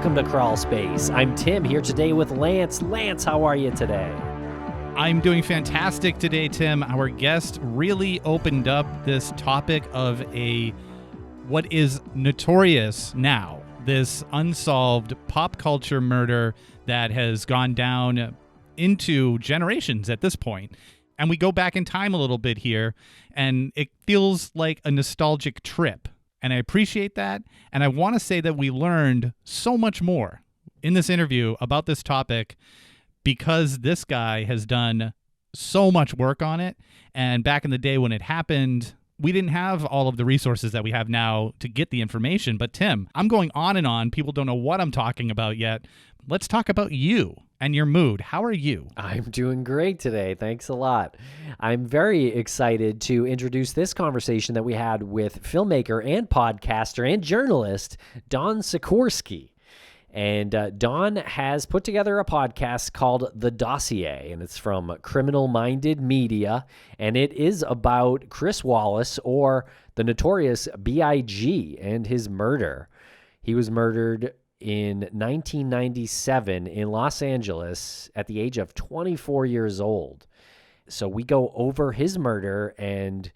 welcome to Crawlspace. I'm Tim here today with Lance. Lance, how are you today? I'm doing fantastic today, Tim. Our guest really opened up this topic of what is notorious now, this unsolved pop culture murder that has gone down into generations at this point. And we go back in time a little bit here, and it feels like a nostalgic trip. And I appreciate that. And I want to say that we learned so much more in this interview about this topic because this guy has done so much work on it. And back in the day when it happened, we didn't have all of the resources that we have now to get the information. But Tim, I'm going on and on. People don't know what I'm talking about yet. Let's talk about you and your mood. How are you? I'm doing great today. Thanks a lot. I'm very excited to introduce this conversation that we had with filmmaker and podcaster and journalist Don Sikorski. And Don has put together a podcast called The Dossier, and it's from Criminal Minded Media, and it is about Chris Wallace, or the Notorious B.I.G, and his murder. He was murdered in 1997 in Los Angeles at the age of 24 years old. So we go over his murder and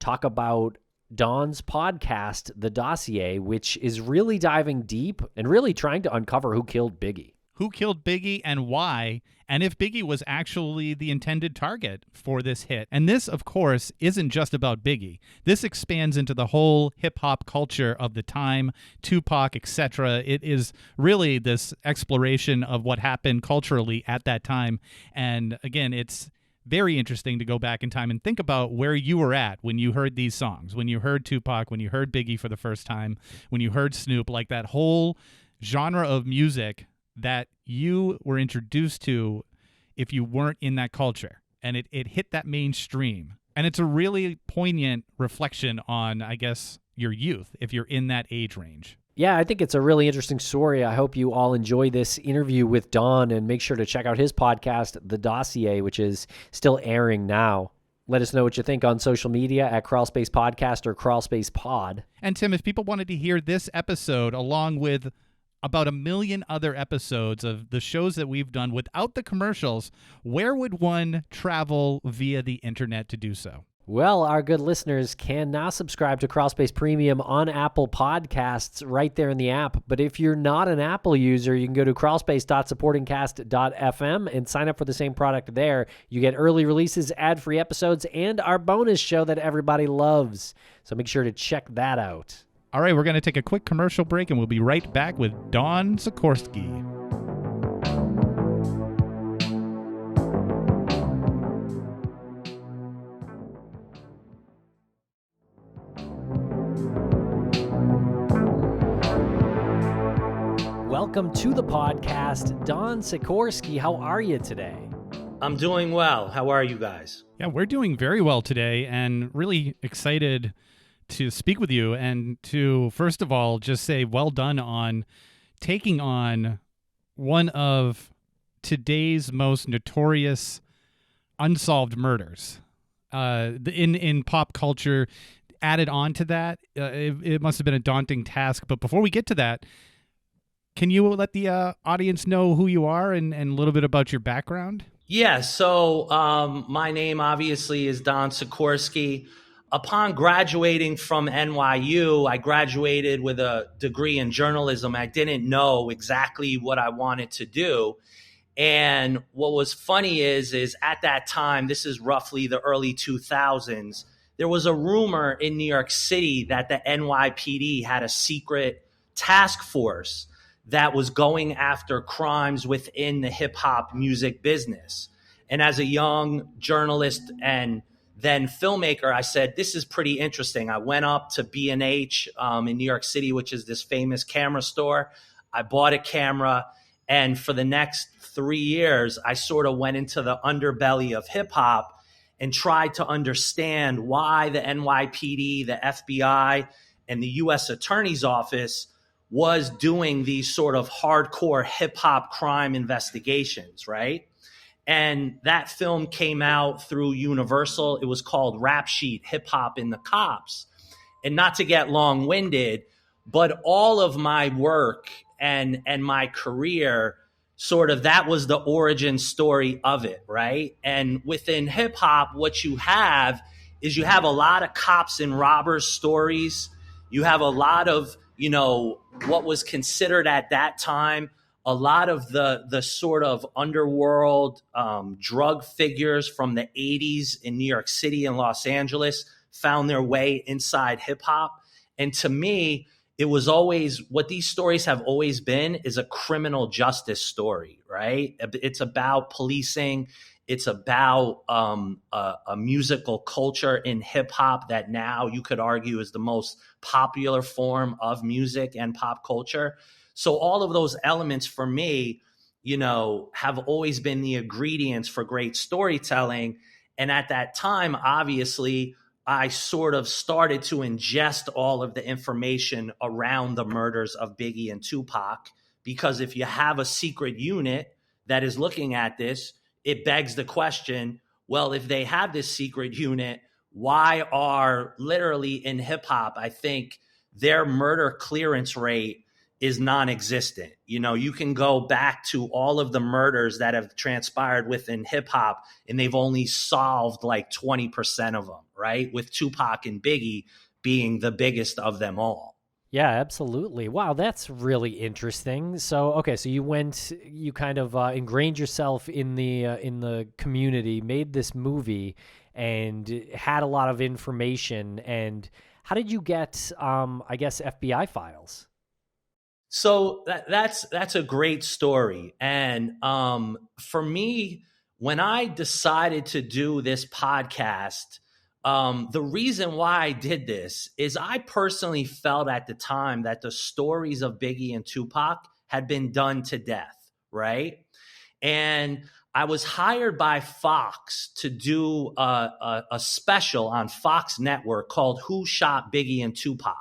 talk about Don's podcast, The Dossier, which is really diving deep and really trying to uncover who killed Biggie. Who killed Biggie and why, and if Biggie was actually the intended target for this hit. And this, of course, isn't just about Biggie. This expands into the whole hip-hop culture of the time, Tupac, etc. It is really this exploration of what happened culturally at that time. And again, it's very interesting to go back in time and think about where you were at when you heard these songs, when you heard Tupac, when you heard Biggie for the first time, when you heard Snoop, like that whole genre of music that you were introduced to if you weren't in that culture. And it hit that mainstream. And it's a really poignant reflection on, I guess, your youth, if you're in that age range. Yeah, I think it's a really interesting story. I hope you all enjoy this interview with Don, and make sure to check out his podcast, The Dossier, which is still airing now. Let us know what you think on social media at Crawlspace Podcast or Crawlspace Pod. And Tim, if people wanted to hear this episode along with about 1 million other episodes of the shows that we've done without the commercials, where would one travel via the internet to do so? Well, our good listeners can now subscribe to Crawlspace Premium on Apple Podcasts right there in the app. But if you're not an Apple user, you can go to crawlspace.supportingcast.fm and sign up for the same product there. You get early releases, ad-free episodes, and our bonus show that everybody loves. So make sure to check that out. All right, we're going to take a quick commercial break, and we'll be right back with Don Sikorski. Welcome to the podcast, Don Sikorski. How are you today? I'm doing well. How are you guys? Yeah, we're doing very well today, and really excited to speak with you and to, first of all, just say well done on taking on one of today's most notorious unsolved murders in pop culture. Added on to that, it must have been a daunting task. But before we get to that, can you let the audience know who you are and a little bit about your background? Yeah, so my name obviously is Don Sikorski. Upon graduating from NYU, I graduated with a degree in journalism. I didn't know exactly what I wanted to do. And what was funny is at that time, this is roughly the early 2000s, there was a rumor in New York City that the NYPD had a secret task force that was going after crimes within the hip hop music business. And as a young journalist and then filmmaker, I said, this is pretty interesting. I went up to B&H in New York City, which is this famous camera store. I bought a camera. And for the next 3 years, I sort of went into the underbelly of hip hop and tried to understand why the NYPD, the FBI, and the U.S. Attorney's Office was doing these sort of hardcore hip hop crime investigations, right? And that film came out through Universal. It was called Rap Sheet, Hip Hop and the Cops. And not to get long-winded, but all of my work and my career, sort of that was the origin story of it, right? And within hip hop, what you have is you have a lot of cops and robbers stories. You have a lot of, what was considered at that time a lot of the sort of underworld drug figures from the 80s in New York City and Los Angeles found their way inside hip hop. And to me, it was always, what these stories have always been is a criminal justice story, right? It's about policing. It's about a musical culture in hip hop that now you could argue is the most popular form of music and pop culture. So all of those elements for me, have always been the ingredients for great storytelling. And at that time, obviously, I sort of started to ingest all of the information around the murders of Biggie and Tupac, because if you have a secret unit that is looking at this, it begs the question, well, if they have this secret unit, why are literally in hip hop, I think their murder clearance rate is non-existent. You can go back to all of the murders that have transpired within hip hop, and they've only solved like 20% of them, right? With Tupac and Biggie being the biggest of them all. Yeah, absolutely. Wow, that's really interesting. So, okay, so you kind of ingrained yourself in the community, made this movie, and had a lot of information. And how did you get, I guess, FBI files? So that's a great story. And for me, when I decided to do this podcast, the reason why I did this is I personally felt at the time that the stories of Biggie and Tupac had been done to death, right? And I was hired by Fox to do a special on Fox Network called Who Shot Biggie and Tupac?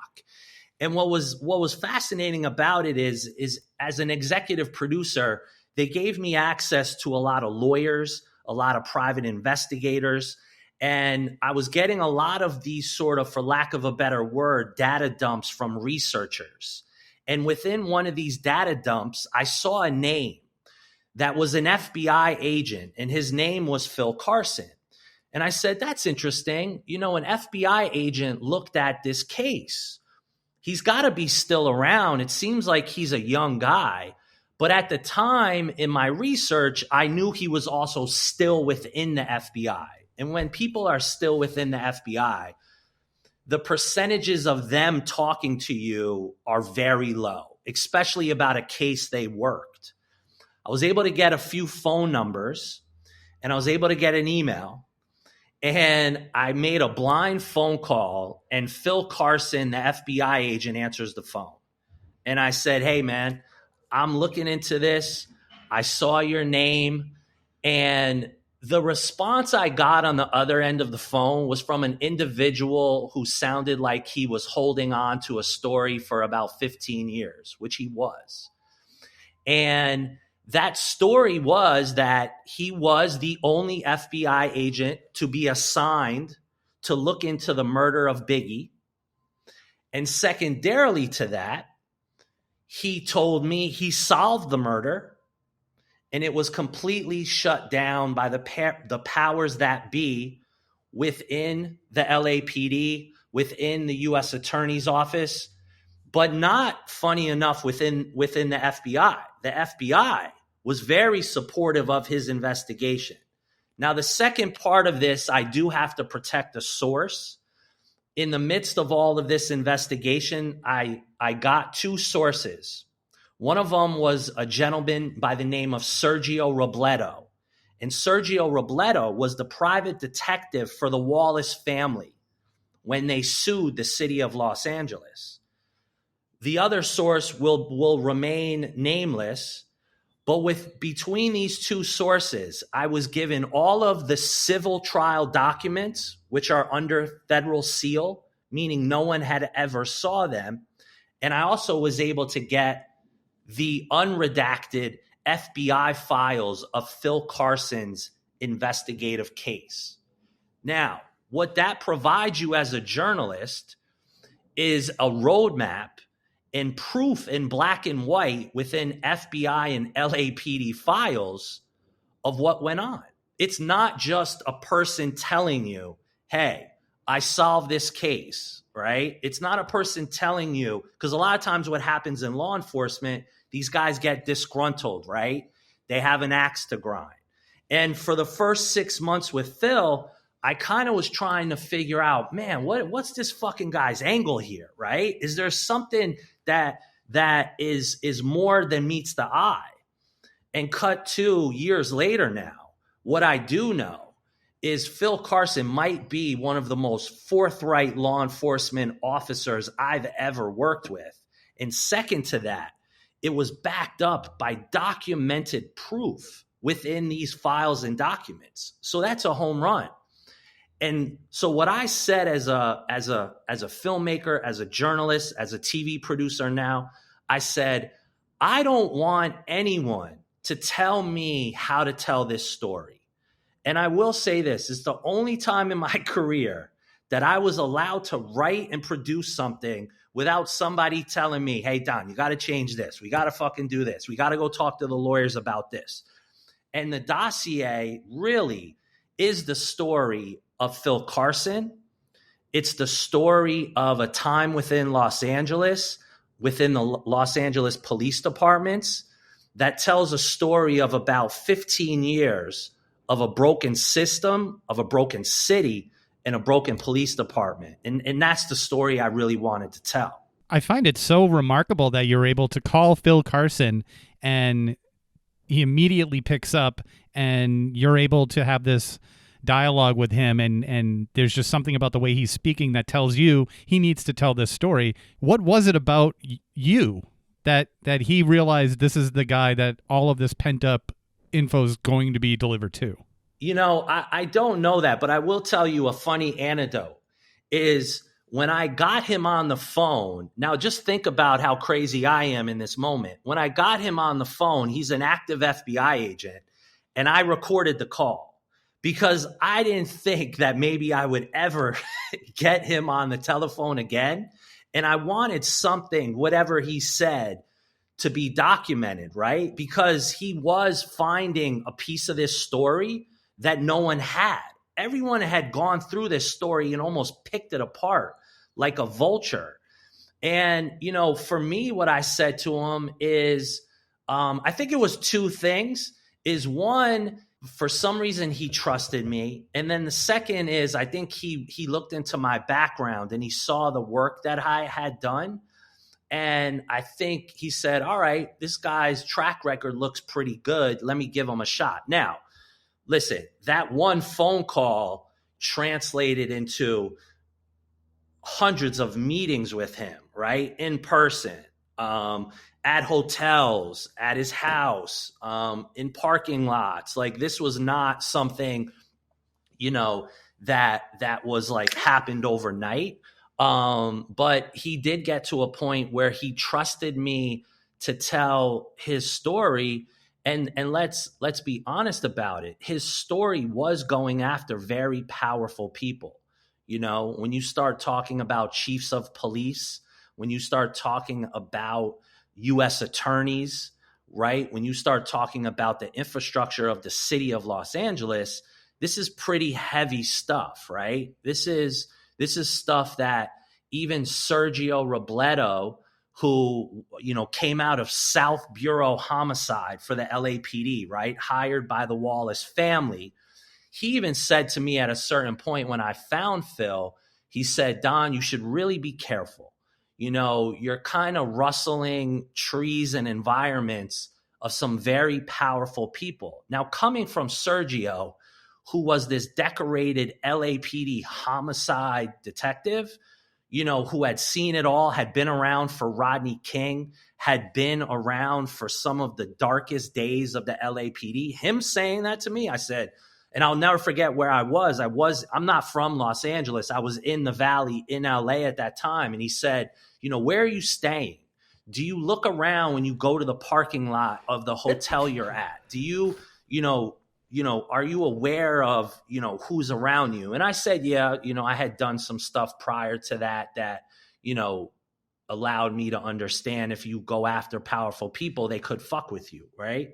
And what was fascinating about it is as an executive producer, they gave me access to a lot of lawyers, a lot of private investigators, and I was getting a lot of these sort of, for lack of a better word, data dumps from researchers. And within one of these data dumps, I saw a name that was an FBI agent, and his name was Phil Carson. And I said, that's interesting. An FBI agent looked at this case. He's got to be still around. It seems like he's a young guy. But at the time in my research, I knew he was also still within the FBI. And when people are still within the FBI, the percentages of them talking to you are very low, especially about a case they worked. I was able to get a few phone numbers, and I was able to get an email. And I made a blind phone call, and Phil Carson, the FBI agent, answers the phone. And I said, hey, man, I'm looking into this. I saw your name. And the response I got on the other end of the phone was from an individual who sounded like he was holding on to a story for about 15 years, which he was. And that story was that he was the only FBI agent to be assigned to look into the murder of Biggie. And secondarily to that, he told me he solved the murder, and it was completely shut down by the powers that be within the LAPD, within the U.S. Attorney's Office, but not, funny enough, within the FBI. The FBI was very supportive of his investigation. Now, the second part of this, I do have to protect the source. In the midst of all of this investigation, I got two sources. One of them was a gentleman by the name of Sergio Robledo. And Sergio Robledo was the private detective for the Wallace family when they sued the city of Los Angeles. The other source will remain nameless. But between these two sources, I was given all of the civil trial documents, which are under federal seal, meaning no one had ever saw them. And I also was able to get the unredacted FBI files of Phil Carson's investigative case. Now, what that provides you as a journalist is a roadmap and proof in black and white within FBI and LAPD files of what went on. It's not just a person telling you, hey, I solved this case, right? It's not a person telling you, because a lot of times what happens in law enforcement, these guys get disgruntled, right? They have an axe to grind. And for the first 6 months with Phil, I kind of was trying to figure out, man, what's this fucking guy's angle here, right? Is there something that is more than meets the eye? And cut to years later now, what I do know is Phil Carson might be one of the most forthright law enforcement officers I've ever worked with. And second to that, it was backed up by documented proof within these files and documents. So that's a home run. And so what I said as a filmmaker, as a journalist, as a TV producer now, I said, I don't want anyone to tell me how to tell this story. And I will say this, it's the only time in my career that I was allowed to write and produce something without somebody telling me, hey, Don, you got to change this. We got to fucking do this. We got to go talk to the lawyers about this. And the Dossier really is the story of Phil Carson. It's the story of a time within Los Angeles, within the Los Angeles police departments, that tells a story of about 15 years of a broken system, of a broken city, and a broken police department. And that's the story I really wanted to tell. I find it so remarkable that you're able to call Phil Carson and he immediately picks up and you're able to have this dialogue with him, and there's just something about the way he's speaking that tells you he needs to tell this story. What was it about you that he realized this is the guy that all of this pent-up info is going to be delivered to? You know, I don't know that, but I will tell you a funny anecdote is when I got him on the phone. Now, just think about how crazy I am in this moment. When I got him on the phone, he's an active FBI agent, and I recorded the call because I didn't think that maybe I would ever get him on the telephone again. And I wanted something, whatever he said, to be documented, right? Because he was finding a piece of this story that no one had. Everyone had gone through this story and almost picked it apart like a vulture. And, you know, for me, what I said to him is, I think it was two things. Is one, for some reason, he trusted me. And then the second is, I think he looked into my background and he saw the work that I had done. And I think he said, all right, this guy's track record looks pretty good. Let me give him a shot. Now, listen, that one phone call translated into hundreds of meetings with him, right? In person, at hotels, at his house, in parking lots. Like, this was not something, you know, that was like happened overnight. But he did get to a point where he trusted me to tell his story. And let's be honest about it. His story was going after very powerful people. You know, when you start talking about chiefs of police, when you start talking about U.S. attorneys, right? When you start talking about the infrastructure of the city of Los Angeles, this is pretty heavy stuff, right? This is stuff that even Sergio Robledo, who, you know, came out of South Bureau Homicide for the LAPD, right? Hired by the Wallace family. He even said to me at a certain point when I found Phil, he said, Don, you should really be careful. You know, you're kind of rustling trees and environments of some very powerful people. Now, coming from Sergio, who was this decorated LAPD homicide detective, you know, who had seen it all, had been around for Rodney King, had been around for some of the darkest days of the LAPD. Him saying that to me, I said, and I'll never forget where I was. I'm not from Los Angeles. I was in the Valley in LA at that time. And he said, you know, where are you staying? Do you look around when you go to the parking lot of the hotel you're at? Do you know, are you aware of, you know, who's around you? And I said, yeah, you know, I had done some stuff prior to that, you know, allowed me to understand if you go after powerful people, they could fuck with you, right?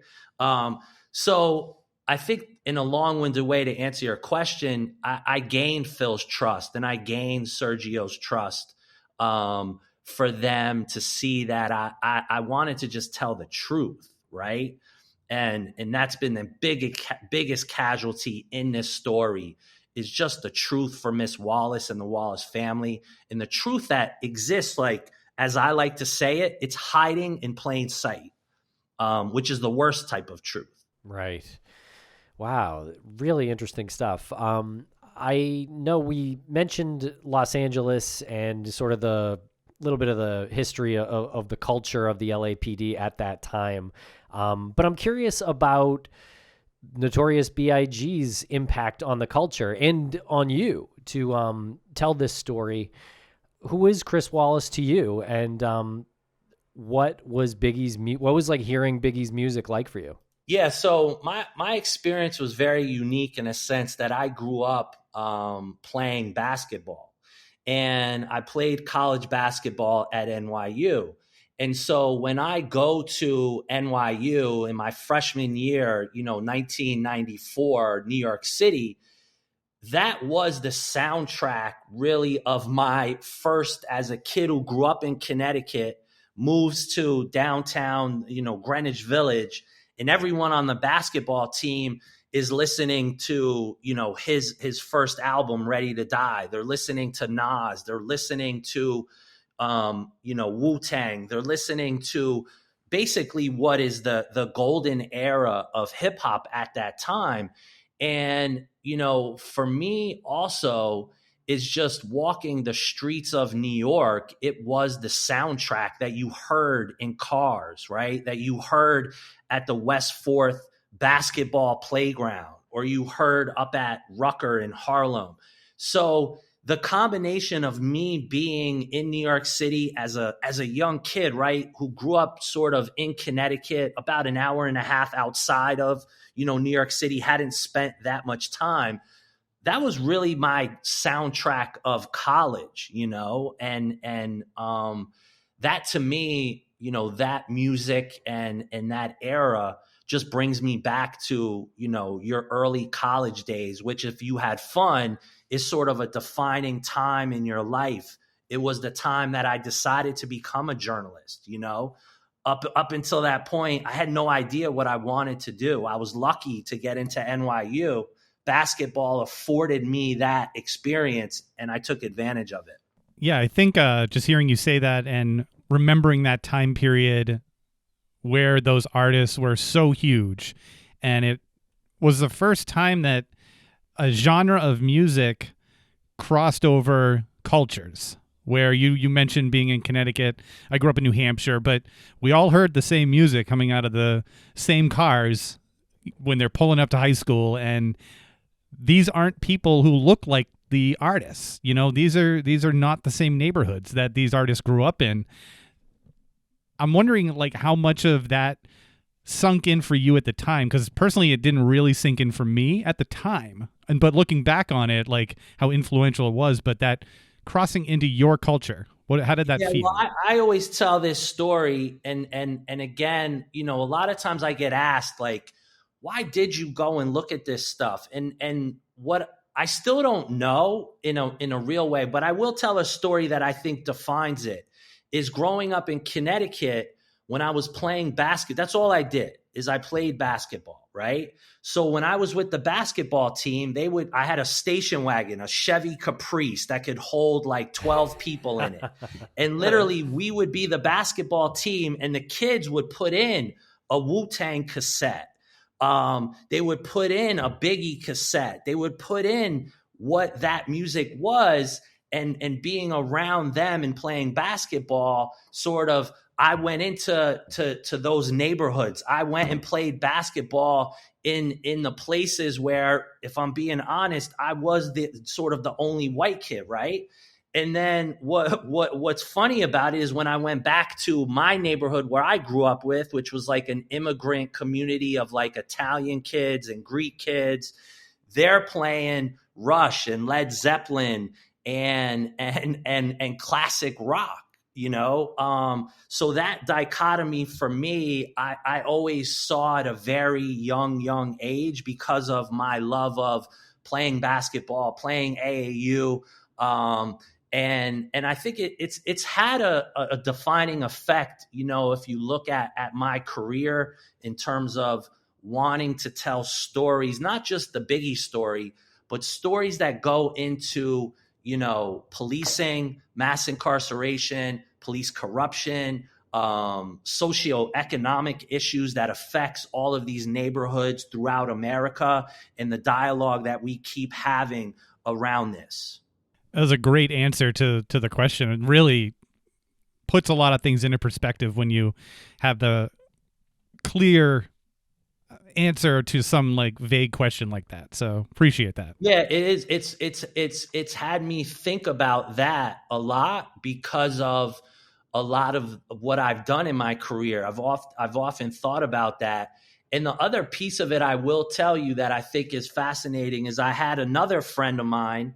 So I think in a long-winded way to answer your question, I gained Phil's trust and I gained Sergio's trust for them to see that I wanted to just tell the truth, right? And that's been the biggest casualty in this story, is just the truth for Miss Wallace and the Wallace family, and the truth that exists, like, as I like to say it, it's hiding in plain sight, which is the worst type of truth. Right. Wow. Really interesting stuff. I know we mentioned Los Angeles and sort of the little bit of the history of the culture of the LAPD at that time. But I'm curious about Notorious B.I.G's impact on the culture and on you to tell this story. Who is Chris Wallace to you, and what was like hearing Biggie's music like for you? Yeah, so my experience was very unique in a sense that I grew up playing basketball, and I played college basketball at NYU. And so when I go to NYU in my freshman year, 1994, New York City, that was the soundtrack really of my first, as a kid who grew up in Connecticut, moves to downtown, Greenwich Village, and everyone on the basketball team is listening to, his first album, Ready to Die. They're listening to Nas. They're listening to, Wu-Tang. They're listening to basically what is the golden era of hip hop at that time. And, for me also, is just walking the streets of New York. It was the soundtrack that you heard in cars, right? That you heard at the West 4th basketball playground, or you heard up at Rucker in Harlem. So the combination of me being in New York City as a young kid, right, who grew up sort of in Connecticut, about an hour and a half outside of, New York City, hadn't spent that much time. That was really my soundtrack of college, and that to me, that music and that era just brings me back to, your early college days, which, if you had fun, is sort of a defining time in your life. It was the time that I decided to become a journalist, Up until that point, I had no idea what I wanted to do. I was lucky to get into NYU. Basketball afforded me that experience, and I took advantage of it. Yeah, I think just hearing you say that and remembering that time period where those artists were so huge, and it was the first time that a genre of music crossed over cultures. Where you mentioned being in Connecticut. I grew up in New Hampshire, but we all heard the same music coming out of the same cars when they're pulling up to high school, and these aren't people who look like the artists. These are not the same neighborhoods that these artists grew up in. I'm wondering, like, how much of that sunk in for you at the time, because personally it didn't really sink in for me at the time, but looking back on it, like, how influential it was, but that crossing into your culture, how did that feel? Well, I always tell this story, and again, a lot of times I get asked, like, why did you go and look at this stuff? And what I still don't know in a real way, but I will tell a story that I think defines it. Is growing up in Connecticut, when I was playing basketball, that's all I did, is I played basketball, right? So when I was with the basketball team, I had a station wagon, a Chevy Caprice that could hold like 12 people in it. And literally we would be the basketball team, and the kids would put in a Wu-Tang cassette. They would put in a Biggie cassette. They would put in what that music was, and being around them and playing basketball, sort of, I went into those neighborhoods. I went and played basketball in the places where, if I'm being honest, I was the sort of the only white kid, right? And then what's funny about it is when I went back to my neighborhood where I grew up with, which was like an immigrant community of like Italian kids and Greek kids, they're playing Rush and Led Zeppelin and classic rock. So that dichotomy for me, I always saw at a very young age because of my love of playing basketball, playing AAU. And I think it's had a defining effect, if you look at my career in terms of wanting to tell stories, not just the Biggie story, but stories that go into, policing, mass incarceration, police corruption, socioeconomic issues that affects all of these neighborhoods throughout America, and the dialogue that we keep having around this. That was a great answer to the question. It really puts a lot of things into perspective when you have the clear answer to some like vague question like that. So appreciate that. Yeah, it is. It's had me think about that a lot because of a lot of what I've done in my career. I've often thought about that. And the other piece of it I will tell you that I think is fascinating is I had another friend of mine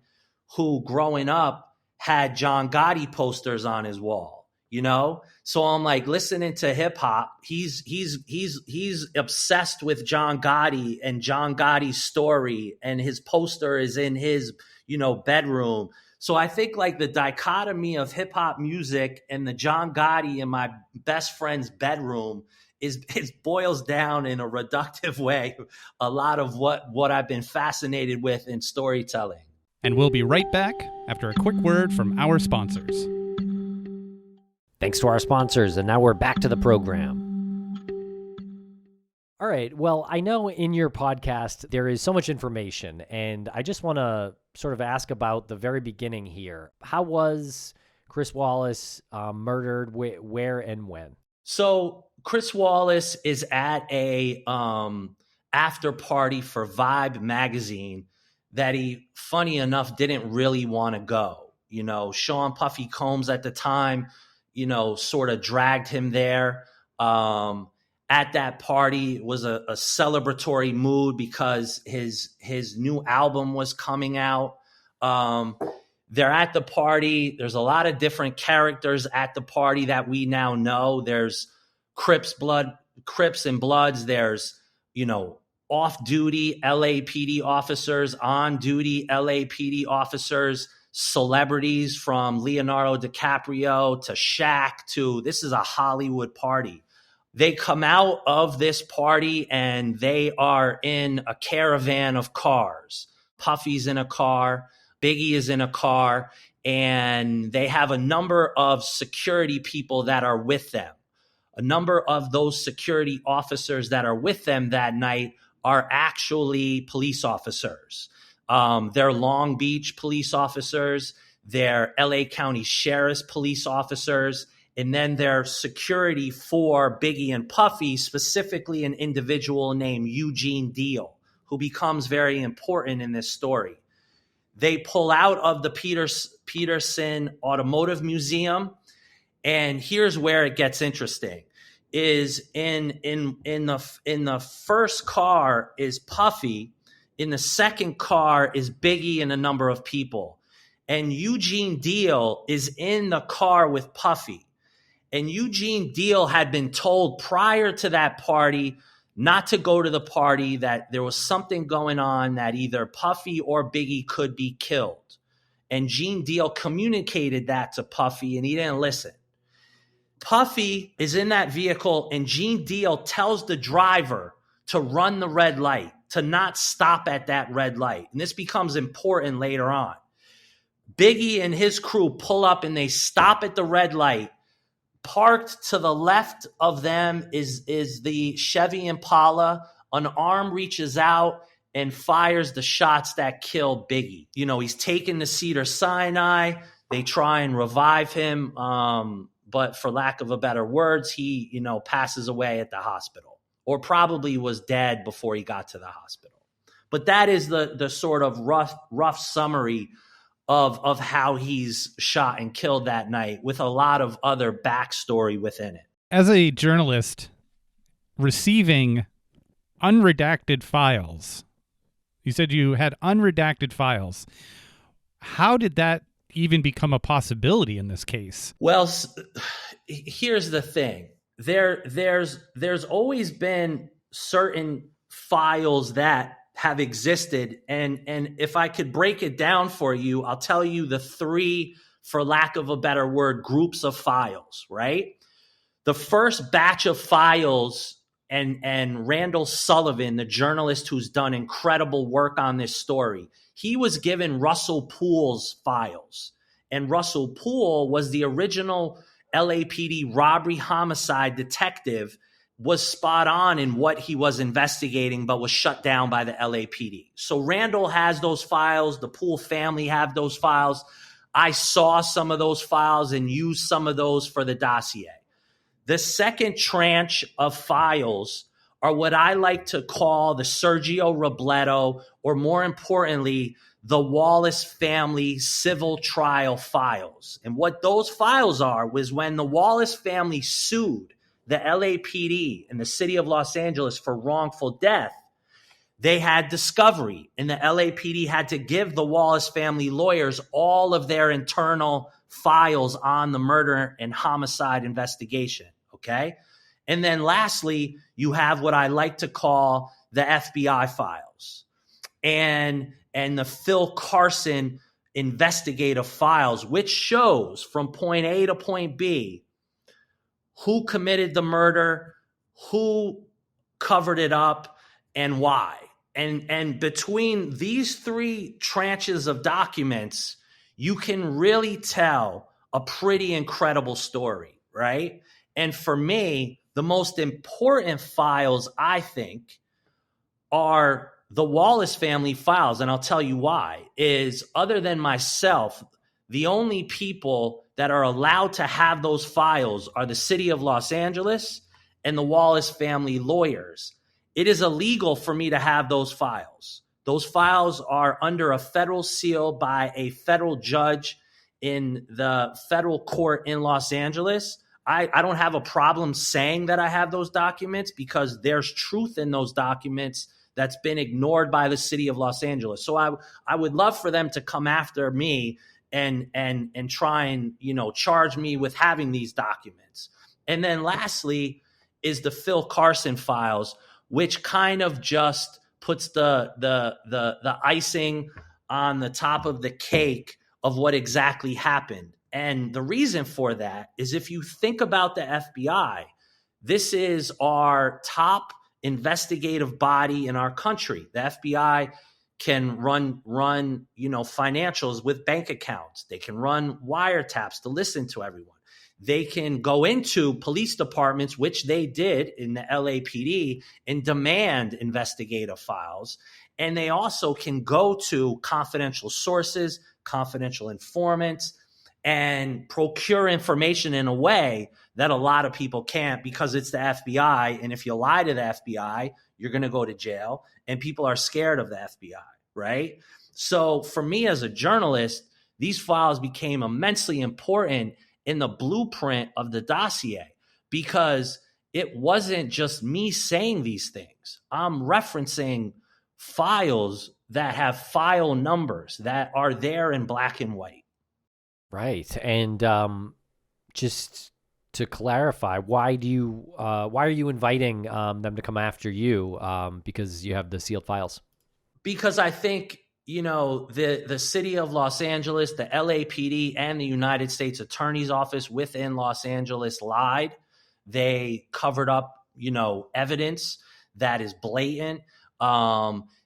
who growing up had John Gotti posters on his wall, So I'm like listening to hip hop. He's obsessed with John Gotti and John Gotti's story, and his poster is in his, bedroom. So I think like the dichotomy of hip hop music and the John Gotti in my best friend's bedroom is boils down in a reductive way a lot of what I've been fascinated with in storytelling. And we'll be right back after a quick word from our sponsors. Thanks to our sponsors, and now we're back to the program. All right, well, I know in your podcast there is so much information, and I just want to sort of ask about the very beginning here. How was Chris Wallace murdered, where and when? So Chris Wallace is at a after party for Vibe magazine that he, funny enough, didn't really want to go. Sean Puffy Combs at the time, sort of dragged him there. At that party was a celebratory mood because his new album was coming out. They're at the party. There's a lot of different characters at the party that we now know. There's Crips and Bloods. There's, off-duty LAPD officers, on-duty LAPD officers, celebrities from Leonardo DiCaprio to Shaq to this is a Hollywood party. They come out of this party and they are in a caravan of cars. Puffy's in a car, Biggie is in a car, and they have a number of security people that are with them. A number of those security officers that are with them that night are actually police officers. They're Long Beach police officers, they're LA County Sheriff's police officers, and then they're security for Biggie and Puffy, specifically an individual named Eugene Deal, who becomes very important in this story. They pull out of the Peterson Automotive Museum, and here's where it gets interesting. Is in the first car is Puffy, in the second car is Biggie and a number of people, and Eugene Deal is in the car with Puffy. And Eugene Deal had been told prior to that party not to go to the party, that there was something going on, that either Puffy or Biggie could be killed. And Gene Deal communicated that to Puffy, and he didn't listen. Puffy is in that vehicle, and Gene Deal tells the driver to run the red light, to not stop at that red light. And this becomes important later on. Biggie and his crew pull up and they stop at the red light. Parked to the left of them is the Chevy Impala. An arm reaches out and fires the shots that kill Biggie. He's taken to Cedars-Sinai. They try and revive him. But for lack of a better words, he, passes away at the hospital, or probably was dead before he got to the hospital. But that is the sort of rough summary of how he's shot and killed that night, with a lot of other backstory within it. As a journalist receiving unredacted files, you said you had unredacted files. How did that even become a possibility in this case? Well, here's the thing. There's always been certain files that have existed, and if I could break it down for you, I'll tell you the three, for lack of a better word, groups of files, right? The first batch of files, and Randall Sullivan, the journalist who's done incredible work on this story, he was given Russell Poole's files. And Russell Poole was the original LAPD robbery homicide detective, was spot on in what he was investigating, but was shut down by the LAPD. So Randall has those files. The Poole family have those files. I saw some of those files and used some of those for the dossier. The second tranche of files are what I like to call the Sergio Robledo, or more importantly, the Wallace family civil trial files. And what those files are was when the Wallace family sued the LAPD in the city of Los Angeles for wrongful death, they had discovery, and the LAPD had to give the Wallace family lawyers all of their internal files on the murder and homicide investigation, okay? And then lastly, you have what I like to call the FBI files and the Phil Carson investigative files, which shows from point A to point B who committed the murder, who covered it up, and why. And between these three tranches of documents, you can really tell a pretty incredible story, right? And for me, the most important files, I think, are the Wallace family files. And I'll tell you why. Is other than myself, the only people that are allowed to have those files are the city of Los Angeles and the Wallace family lawyers. It is illegal for me to have those files. Those files are under a federal seal by a federal judge in the federal court in Los Angeles. I don't have a problem saying that I have those documents because there's truth in those documents that's been ignored by the city of Los Angeles. So I would love for them to come after me and try and, charge me with having these documents. And then lastly is the Phil Carson files, which kind of just puts the icing on the top of the cake of what exactly happened. And the reason for that is, if you think about the FBI, this is our top investigative body in our country. The FBI can run financials with bank accounts. They can run wiretaps to listen to everyone. They can go into police departments, which they did in the LAPD, and demand investigative files. And they also can go to confidential sources, confidential informants, and procure information in a way that a lot of people can't, because it's the FBI. And if you lie to the FBI, you're going to go to jail, and people are scared of the FBI, right? So for me as a journalist, these files became immensely important in the blueprint of the dossier, because it wasn't just me saying these things. I'm referencing files that have file numbers that are there in black and white. Right. And just to clarify, why are you inviting them to come after you? Because you have the sealed files. Because I think, the city of Los Angeles, the LAPD, and the United States Attorney's Office within Los Angeles lied. They covered up, evidence that is blatant.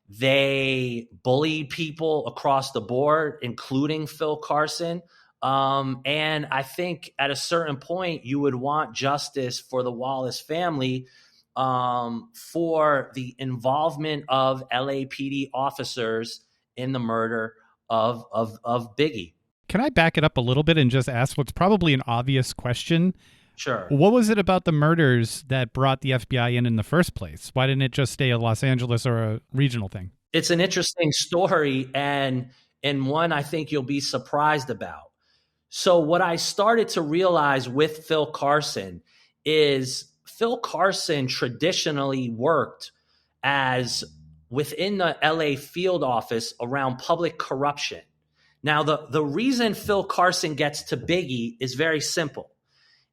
They bullied people across the board, including Phil Carson. And I think at a certain point, you would want justice for the Wallace family, for the involvement of LAPD officers in the murder of Biggie. Can I back it up a little bit and just ask what's probably an obvious question? Sure. What was it about the murders that brought the FBI in the first place? Why didn't it just stay a Los Angeles or a regional thing? It's an interesting story, and one I think you'll be surprised about. So what I started to realize with Phil Carson is Phil Carson traditionally worked as within the LA field office around public corruption. Now, the reason Phil Carson gets to Biggie is very simple.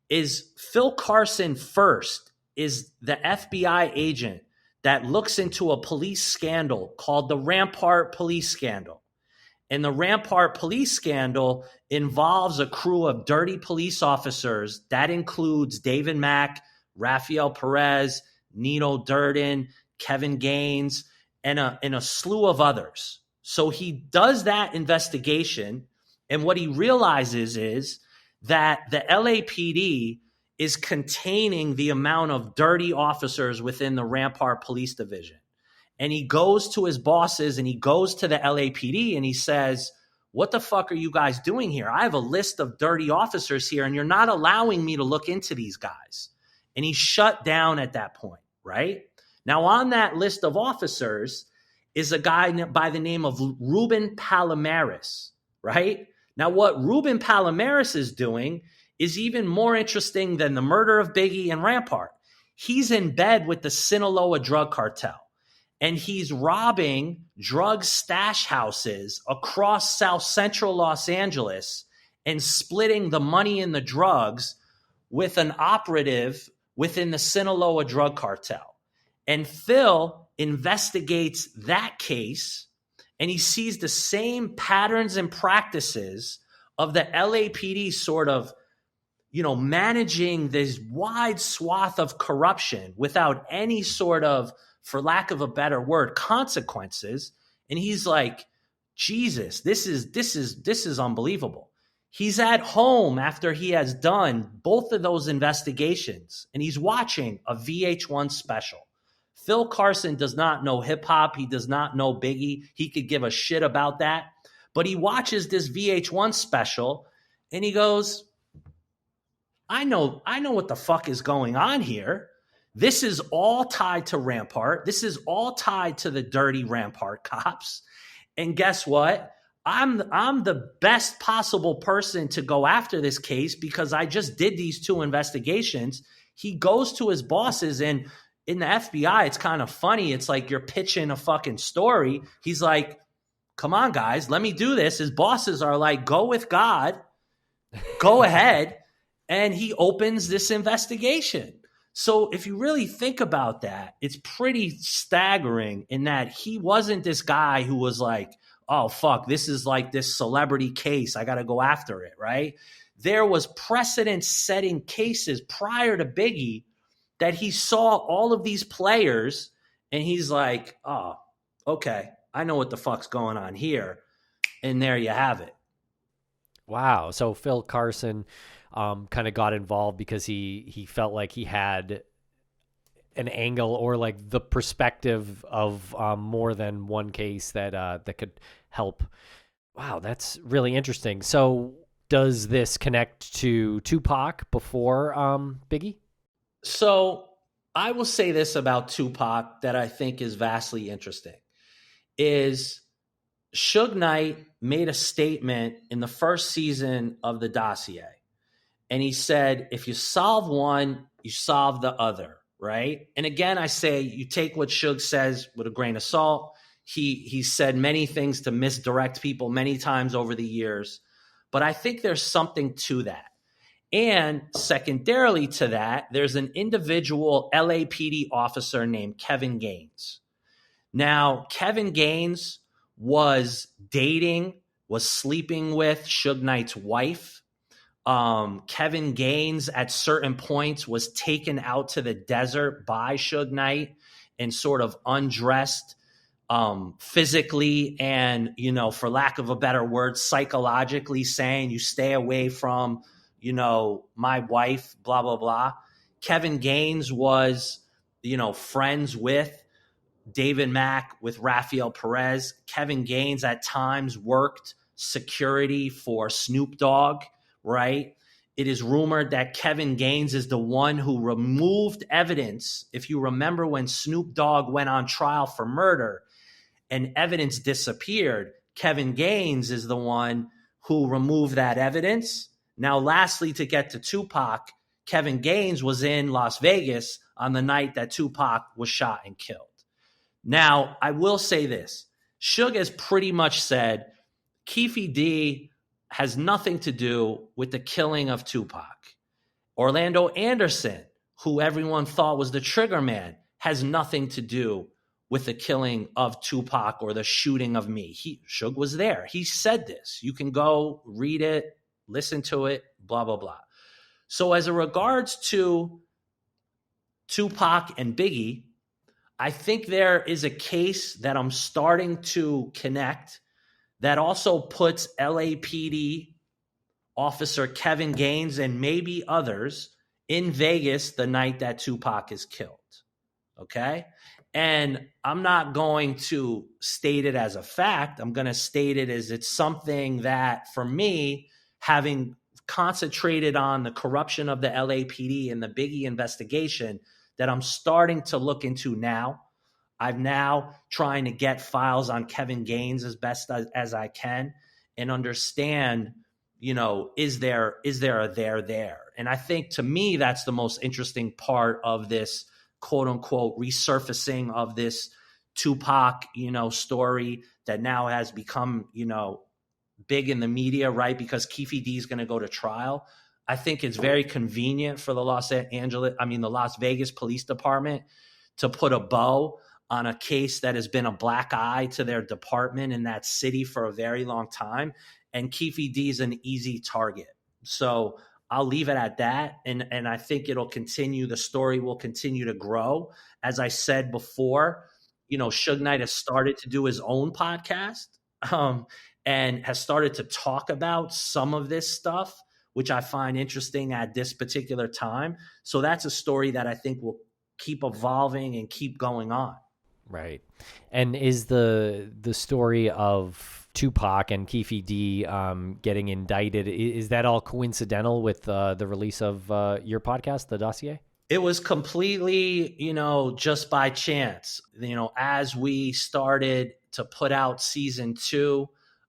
Is Phil Carson first is the FBI agent that looks into a police scandal called the Rampart police scandal. And the Rampart police scandal involves a crew of dirty police officers. That includes David Mack, Rafael Perez, Nino Durden, Kevin Gaines, and a slew of others. So he does that investigation, and what he realizes is that the LAPD is containing the amount of dirty officers within the Rampart Police Division. And he goes to his bosses and he goes to the LAPD and he says, what the fuck are you guys doing here? I have a list of dirty officers here and you're not allowing me to look into these guys. And he's shut down at that point, right? Now, on that list of officers is a guy by the name of Ruben Palomares, right? Now, what Ruben Palomares is doing is even more interesting than the murder of Biggie and Rampart. He's in bed with the Sinaloa drug cartel, and he's robbing drug stash houses across South Central Los Angeles and splitting the money in the drugs with an operative within the Sinaloa drug cartel. And Phil investigates that case, and he sees the same patterns and practices of the LAPD sort of, managing this wide swath of corruption without any sort of, for lack of a better word, consequences. And he's like, Jesus, this is unbelievable. He's at home after he has done both of those investigations, and he's watching a VH1 special. Phil Carson does not know hip hop. He does not know Biggie. He could give a shit about that. But he watches this VH1 special and he goes, I know what the fuck is going on here. This is all tied to Rampart. This is all tied to the dirty Rampart cops. And guess what? I'm the best possible person to go after this case because I just did these two investigations. He goes to his bosses, and in the FBI, it's kind of funny. It's like you're pitching a fucking story. He's like, come on, guys, let me do this. His bosses are like, go with God. Go ahead. And he opens this investigation. So if you really think about that, it's pretty staggering in that he wasn't this guy who was like, oh, fuck, this is like this celebrity case. I got to go after it, right? There was precedent-setting cases prior to Biggie that he saw all of these players and he's like, oh, okay, I know what the fuck's going on here. And there you have it. Wow. So Phil Carson kind of got involved because he felt like he had an angle or like the perspective of more than one case that could help. Wow, that's really interesting. So does this connect to Tupac before Biggie? So I will say this about Tupac that I think is vastly interesting is Suge Knight made a statement in the first season of the Dossier. And he said, if you solve one, you solve the other, right? And again, I say you take what Suge says with a grain of salt. He said many things to misdirect people many times over the years. But I think there's something to that. And secondarily to that, there's an individual LAPD officer named Kevin Gaines. Now, Kevin Gaines was sleeping with Suge Knight's wife. Kevin Gaines at certain points was taken out to the desert by Suge Knight and sort of undressed physically and, for lack of a better word, psychologically saying you stay away from, my wife, blah, blah, blah. Kevin Gaines was, friends with David Mack, with Rafael Perez. Kevin Gaines at times worked security for Snoop Dogg, right? It is rumored that Kevin Gaines is the one who removed evidence. If you remember when Snoop Dogg went on trial for murder and evidence disappeared, Kevin Gaines is the one who removed that evidence. Now, lastly, to get to Tupac, Kevin Gaines was in Las Vegas on the night that Tupac was shot and killed. Now, I will say this. Suge has pretty much said Keefe D has nothing to do with the killing of Tupac. Orlando Anderson, who everyone thought was the trigger man, has nothing to do with the killing of Tupac or the shooting of me. Suge was there. He said this. You can go read it, listen to it, blah, blah, blah. So as it regards to Tupac and Biggie, I think there is a case that I'm starting to connect that also puts LAPD officer Kevin Gaines and maybe others in Vegas the night that Tupac is killed. Okay? And I'm not going to state it as a fact. I'm going to state it as it's something that, for me, having concentrated on the corruption of the LAPD and the Biggie investigation, that I'm starting to look into now. I'm now trying to get files on Kevin Gaines as best as I can and understand, is there a there? And I think, to me, that's the most interesting part of this quote unquote resurfacing of this Tupac, story that now has become, big in the media, right? Because Keefe D is going to go to trial. I think it's very convenient for the Las Vegas Police Department to put a bow on a case that has been a black eye to their department in that city for a very long time. And Keefe D is an easy target. So I'll leave it at that. And I think it'll continue. The story will continue to grow. As I said before, Suge Knight has started to do his own podcast and has started to talk about some of this stuff, which I find interesting at this particular time. So that's a story that I think will keep evolving and keep going on. Right. And is the story of Tupac and Keefe D getting indicted, is that all coincidental with the release of your podcast, The Dossier? It was completely, just by chance. As we started to put out season 2,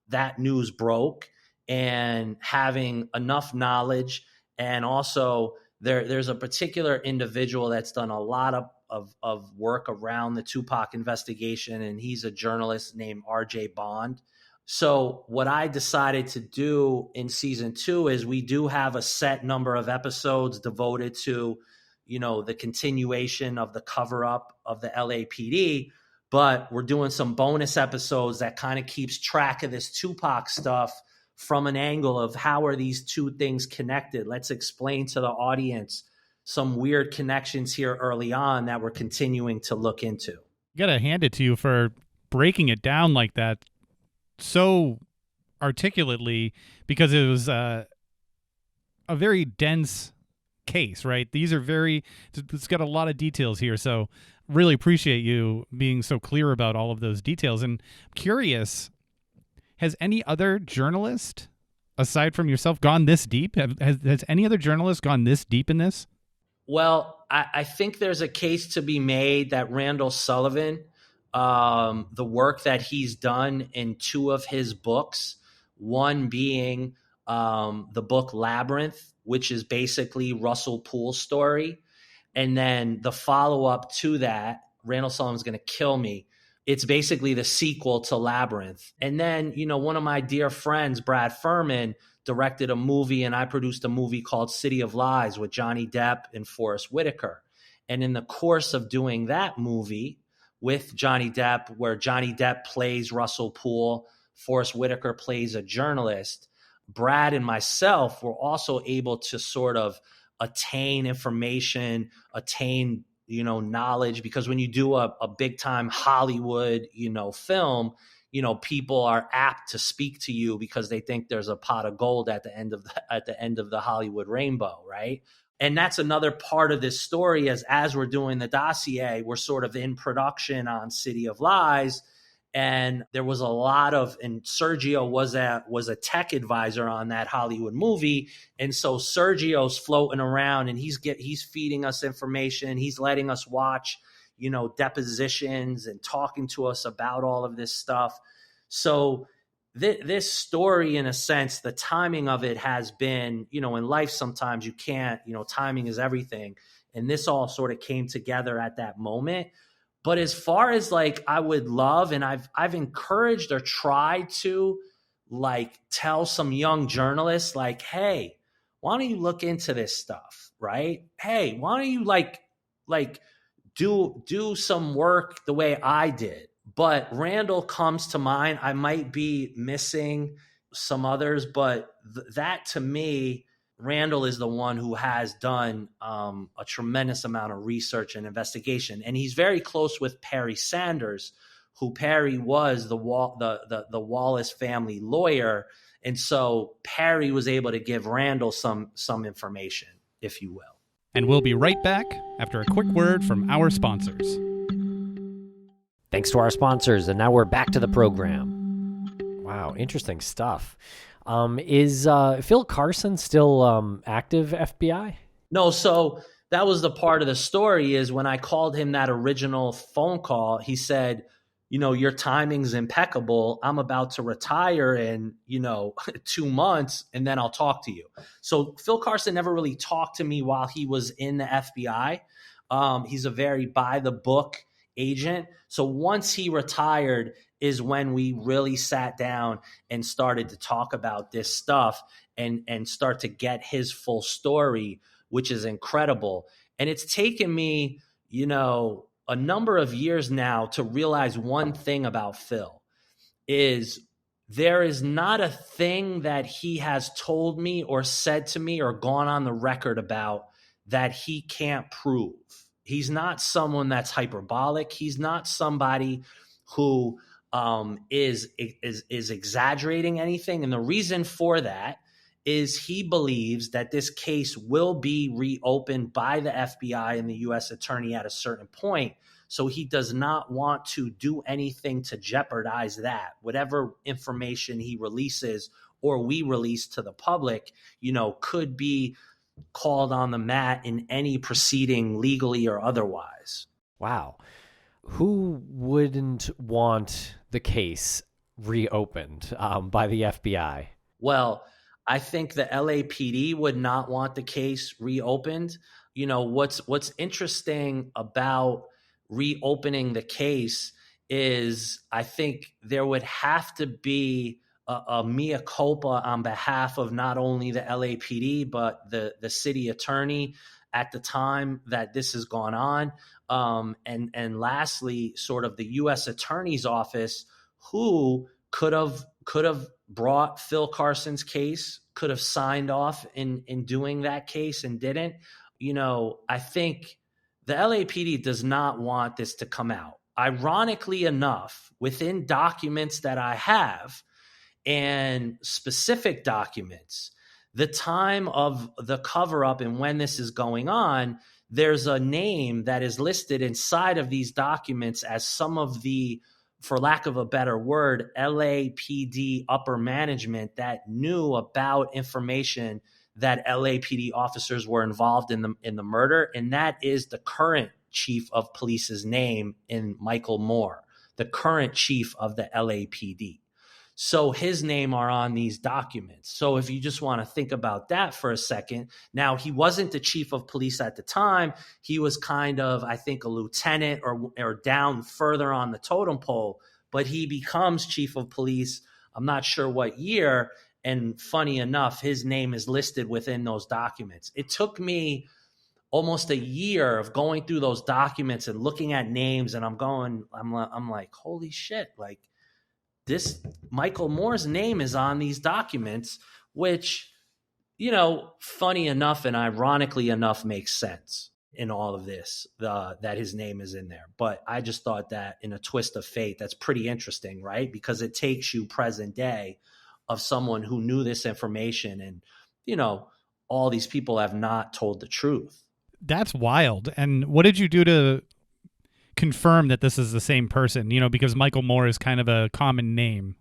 that news broke, and having enough knowledge. And also there's a particular individual that's done a lot of work around the Tupac investigation, and he's a journalist named R.J. Bond. So what I decided to do in season 2 is we do have a set number of episodes devoted to, the continuation of the cover up of the LAPD, but we're doing some bonus episodes that kind of keeps track of this Tupac stuff from an angle of how are these two things connected. Let's explain to the audience some weird connections here early on that we're continuing to look into. Got to hand it to you for breaking it down like that so articulately, because it was a very dense case, right? It's got a lot of details here. So really appreciate you being so clear about all of those details. And I'm curious, has any other journalist, aside from yourself, gone this deep? Has any other journalist gone this deep in this? Well, I think there's a case to be made that Randall Sullivan, the work that he's done in 2 of his books, one being the book Labyrinth, which is basically Russell Poole's story. And then the follow-up to that, Randall Sullivan's going to kill me. It's basically the sequel to Labyrinth. And then, one of my dear friends, Brad Furman, directed a movie, and I produced a movie called City of Lies with Johnny Depp and Forrest Whitaker. And in the course of doing that movie with Johnny Depp, where Johnny Depp plays Russell Poole, Forrest Whitaker plays a journalist, Brad and myself were also able to sort of attain information, attain, knowledge, because when you do a big time Hollywood, film, people are apt to speak to you because they think there's a pot of gold at the end of the Hollywood rainbow, right? And that's another part of this story. As we're doing the dossier, we're sort of in production on City of Lies, and there was a lot of, and Sergio was a tech advisor on that Hollywood movie, and so Sergio's floating around and he's feeding us information, he's letting us watch, depositions and talking to us about all of this stuff. So this story, in a sense, the timing of it has been, in life sometimes you can't, timing is everything. And this all sort of came together at that moment. But as far as I would love, and I've encouraged or tried to like tell some young journalists like, hey, why don't you look into this stuff, right? Hey, why don't you like do some work the way I did? But Randall comes to mind. I might be missing some others, but that to me, Randall is the one who has done a tremendous amount of research and investigation, and he's very close with Perry Sanders, who Perry was the Wallace family lawyer, and so Perry was able to give Randall some information, if you will. And we'll be right back after a quick word from our sponsors. Thanks to our sponsors, and now we're back to the program. Wow, interesting stuff. Is Phil Carson still active FBI? No, so that was the part of the story is when I called him that original phone call, he said, your timing's impeccable. I'm about to retire in, 2 months, and then I'll talk to you. So Phil Carson never really talked to me while he was in the FBI. He's a very by the book agent. So once he retired is when we really sat down and started to talk about this stuff and start to get his full story, which is incredible. And it's taken me, a number of years now to realize one thing about Phil is there is not a thing that he has told me or said to me or gone on the record about that he can't prove. He's not someone that's hyperbolic. He's not somebody who is exaggerating anything. And the reason for that is he believes that this case will be reopened by the FBI and the U.S. attorney at a certain point. So he does not want to do anything to jeopardize that. Whatever information he releases or we release to the public, could be called on the mat in any proceeding legally or otherwise. Wow. Who wouldn't want the case reopened by the FBI? Well, I think the LAPD would not want the case reopened. What's interesting about reopening the case is I think there would have to be a mea culpa on behalf of not only the LAPD, but the city attorney at the time that this has gone on. And lastly, sort of the U.S. attorney's office, who could have brought Phil Carson's case, could have signed off in doing that case and didn't. I think the LAPD does not want this to come out. Ironically enough, within documents that I have and specific documents, the time of the cover-up and when this is going on, there's a name that is listed inside of these documents as some of the, for lack of a better word, LAPD upper management that knew about information that LAPD officers were involved in the murder, and that is the current chief of police's name in Michael Moore, the current chief of the LAPD. So his name are on these documents. So if you just want to think about that for a second, now he wasn't the chief of police at the time. He was kind of, I think, a lieutenant or down further on the totem pole, but he becomes chief of police. I'm not sure what year. And funny enough, his name is listed within those documents. It took me almost a year of going through those documents and looking at names, and I'm like, holy shit, like this Michael Moore's name is on these documents, which, funny enough and ironically enough makes sense in all of this, that his name is in there. But I just thought that in a twist of fate, that's pretty interesting, right? Because it takes you present day of someone who knew this information, and, all these people have not told the truth. That's wild. And what did you do to confirm that this is the same person? Because Michael Moore is kind of a common name.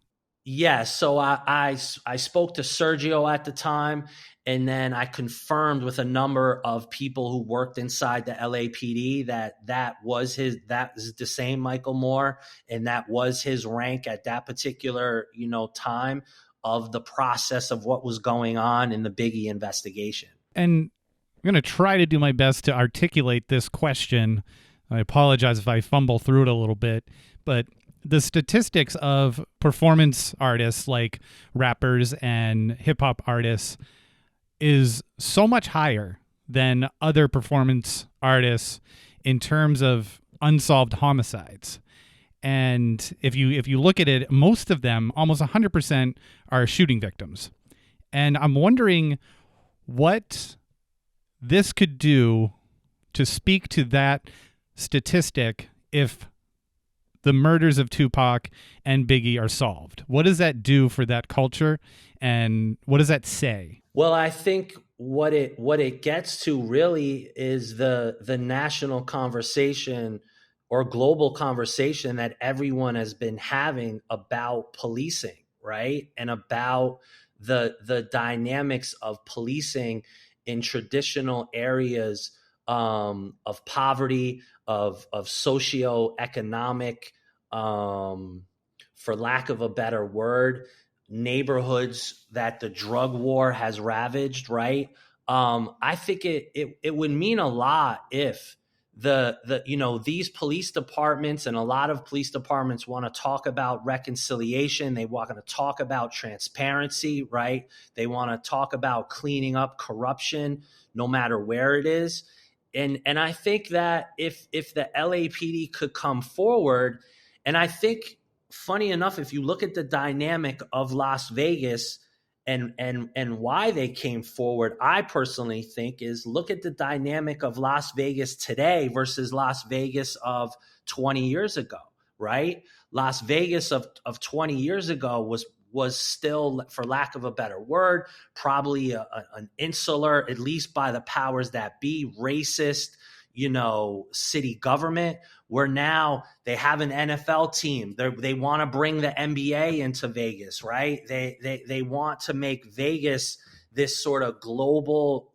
Yeah, so I spoke to Sergio at the time, and then I confirmed with a number of people who worked inside the LAPD that was the same Michael Moore, and that was his rank at that particular time of the process of what was going on in the Biggie investigation. And I'm going to try to do my best to articulate this question. I apologize if I fumble through it a little bit, but the statistics of performance artists like rappers and hip hop artists is so much higher than other performance artists in terms of unsolved homicides. And if you look at it, most of them, almost 100%, are shooting victims. And I'm wondering what this could do to speak to that statistic if the murders of Tupac and Biggie are solved. What does that do for that culture, and what does that say? Well, I think what it gets to really is the national conversation or global conversation that everyone has been having about policing, right? And about the dynamics of policing in traditional areas of poverty, of socioeconomic, for lack of a better word, neighborhoods that the drug war has ravaged, right? I think it would mean a lot if these police departments, and a lot of police departments want to talk about reconciliation. They want to talk about transparency, right? They want to talk about cleaning up corruption, no matter where it is. And I think that if the LAPD could come forward, and I think, funny enough, if you look at the dynamic of Las Vegas and why they came forward, I personally think is look at the dynamic of Las Vegas today versus Las Vegas of 20 years ago, right? Las Vegas of 20 years ago was still, for lack of a better word, probably an insular, at least by the powers that be, racist, city government, where now they have an NFL team. They want to bring the NBA into Vegas, right? They want to make Vegas this sort of global,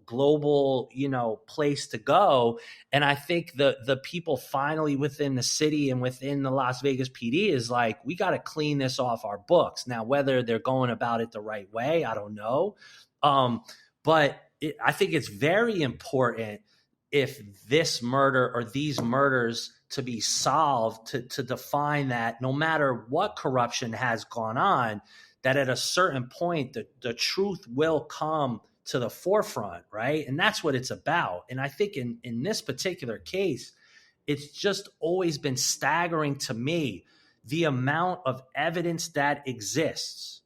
place to go. And I think the people finally within the city and within the Las Vegas PD is like, we got to clean this off our books. Now, whether they're going about it the right way, I don't know. But I think it's very important if this murder or these murders to be solved, to define that no matter what corruption has gone on, that at a certain point, the truth will come to the forefront, right? And that's what it's about. And I think in this particular case, it's just always been staggering to me, the amount of evidence that exists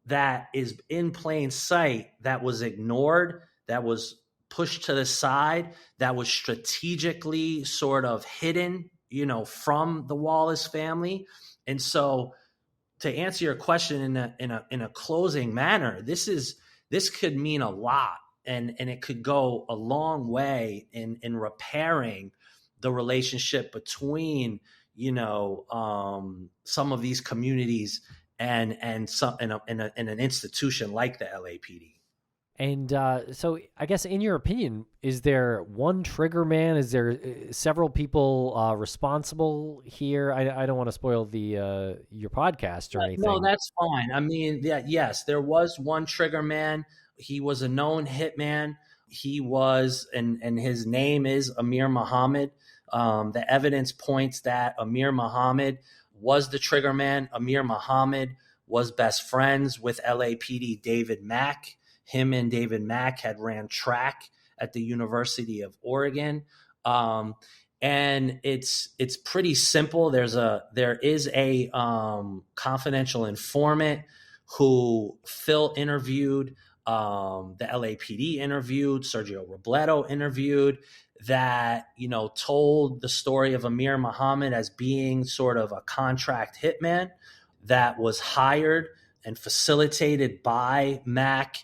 that is in plain sight, that was ignored, that was pushed to the side, that was strategically sort of hidden, from the Wallace family. And so, to answer your question in a closing manner, this could mean a lot, and it could go a long way in repairing the relationship between some of these communities and some in an institution like the LAPD. And so I guess in your opinion, is there one trigger man? Is there several people responsible here? I don't want to spoil the your podcast or anything. No, that's fine. I mean, yes, there was one trigger man. He was a known hitman. He was, and his name is Amir Muhammad. The evidence points that Amir Muhammad was the trigger man. Amir Muhammad was best friends with LAPD David Mack. Him and David Mack had ran track at the University of Oregon. And it's pretty simple. There is a confidential informant who Phil interviewed, the LAPD interviewed, Sergio Robledo interviewed, that told the story of Amir Muhammad as being sort of a contract hitman that was hired and facilitated by Mack,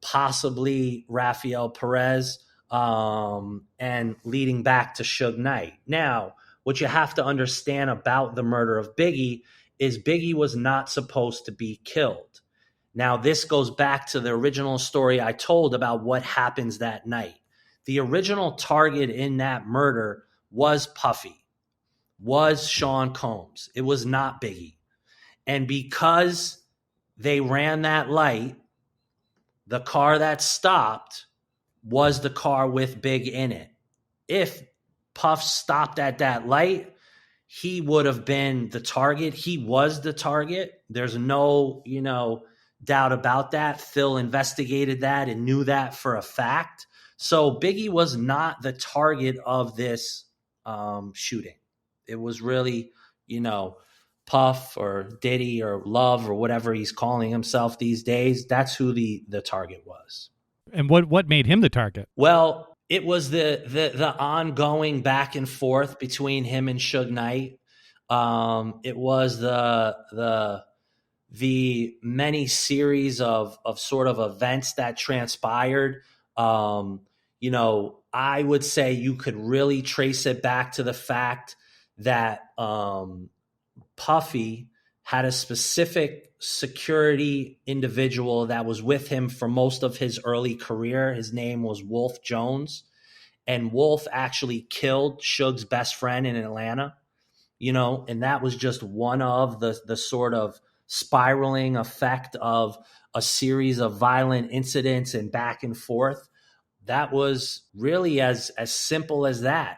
possibly Rafael Perez, and leading back to Suge Knight. Now, what you have to understand about the murder of Biggie is Biggie was not supposed to be killed. Now, this goes back to the original story I told about what happens that night. The original target in that murder was Puffy, was Sean Combs. It was not Biggie. And because they ran that light, the car that stopped was the car with Big in it. If Puff stopped at that light, he would have been the target. He was the target. There's no, doubt about that. Phil investigated that and knew that for a fact. So Biggie was not the target of this shooting. It was really, Puff or Diddy or Love or whatever he's calling himself these days. That's who the target was. And what made him the target? Well, it was the ongoing back and forth between him and Suge Knight. It was the many series of sort of events that transpired. I would say you could really trace it back to the fact that Puffy had a specific security individual that was with him for most of his early career. His name was Wolf Jones, and Wolf actually killed Suge's best friend in Atlanta, and that was just one of the sort of spiraling effect of a series of violent incidents and back and forth. That was really as simple as that,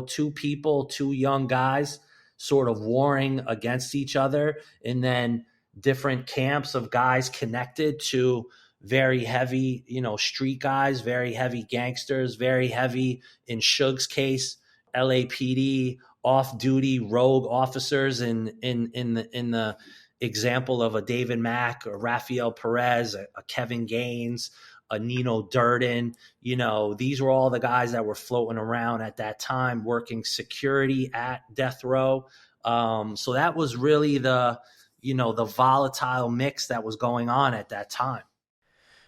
two people, two young guys sort of warring against each other, and then different camps of guys connected to very heavy, street guys, very heavy gangsters, very heavy, in Suge's case, LAPD, off-duty rogue officers in the example of a David Mack, a Rafael Perez, a Kevin Gaines, a Nino Durden. These were all the guys that were floating around at that time working security at death row. So that was really the volatile mix that was going on at that time.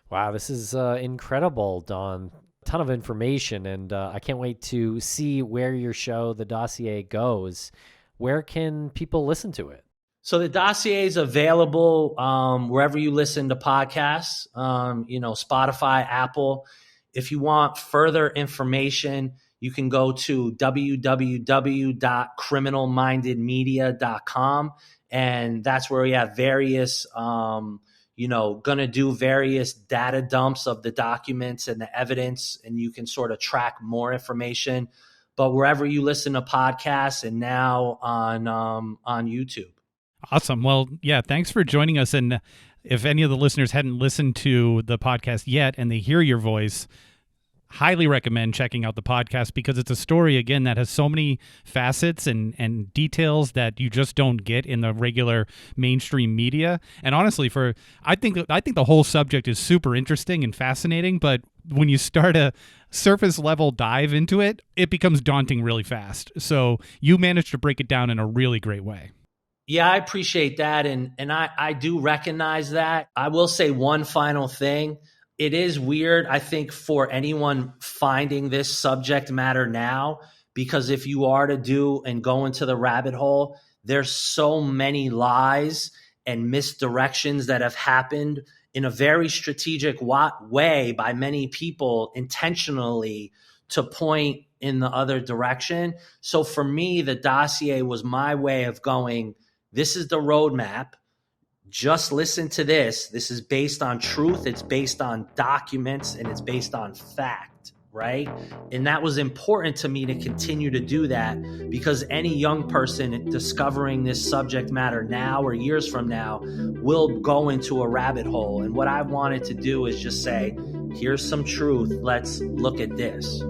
Wow, this is incredible, Don. A ton of information, and I can't wait to see where your show, The Dossier, goes. Where can people listen to it? So the Dossier is available wherever you listen to podcasts, Spotify, Apple. If you want further information, you can go to www.criminalmindedmedia.com. And that's where we have various, going to do various data dumps of the documents and the evidence, and you can sort of track more information. But wherever you listen to podcasts, and now on YouTube. Awesome. Well, yeah, thanks for joining us. And if any of the listeners hadn't listened to the podcast yet and they hear your voice, highly recommend checking out the podcast, because it's a story, again, that has so many facets and details that you just don't get in the regular mainstream media. And honestly, I think the whole subject is super interesting and fascinating, but when you start a surface level dive into it, it becomes daunting really fast. So you managed to break it down in a really great way. Yeah, I appreciate that. And I do recognize that. I will say one final thing. It is weird, I think, for anyone finding this subject matter now, because if you are to do and go into the rabbit hole, there's so many lies and misdirections that have happened in a very strategic way by many people intentionally to point in the other direction. So for me, the Dossier was my way of going, this is the roadmap. Just listen to this. This is based on truth. It's based on documents, and it's based on fact, right? And that was important to me to continue to do that, because any young person discovering this subject matter now or years from now will go into a rabbit hole. And what I wanted to do is just say, here's some truth. Let's look at this.